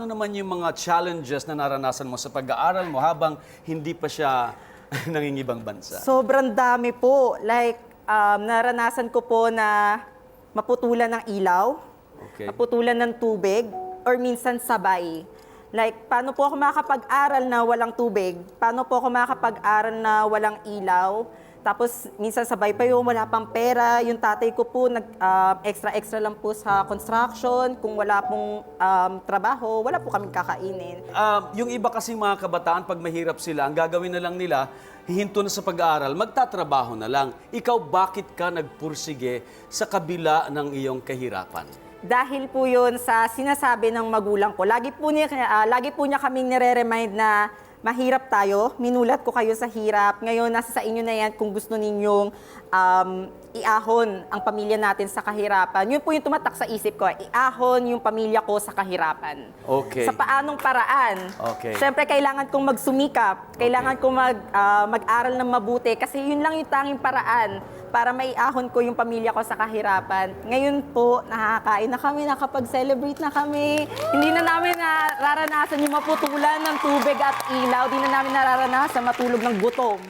ano naman yung mga challenges na naranasan mo sa pag-aaral mo habang hindi pa siya nangingibang bansa? Sobrang dami po. Like, naranasan ko po na maputulan ng ilaw, Okay. maputulan ng tubig, or minsan sabay. Like, paano po ako makakapag-aral na walang tubig? Paano po ako makakapag-aral na walang ilaw? Tapos, minsan sabay pa yung wala pang pera. Yung tatay ko po, extra-extra lang po sa construction. Kung wala pong trabaho, wala po kaming kakainin. Yung iba kasing mga kabataan, pag mahirap sila, ang gagawin na lang nila, hihinto na sa pag-aaral, magtatrabaho na lang. Ikaw, bakit ka nagpursige sa kabila ng iyong kahirapan? Dahil po yun sa sinasabi ng magulang ko. Lagi po niya kaming nire-remind na mahirap tayo, minulat ko kayo sa hirap. Ngayon, nasa sa inyo na yan kung gusto ninyong iahon ang pamilya natin sa kahirapan. Yun po yung tumatak sa isip ko, iahon yung pamilya ko sa kahirapan. Okay. Sa paanong paraan? Okay. Siyempre, kailangan kong magsumikap, kailangan kong mag-aral ng mabuti kasi yun lang yung tanging paraan para maiahon ko yung pamilya ko sa kahirapan. Ngayon po, nakakain na kami, nakapag-celebrate na kami. Hindi na namin nararanasan yung maputulan ng tubig at ilaw. Hindi na namin nararanasan matulog ng gutom.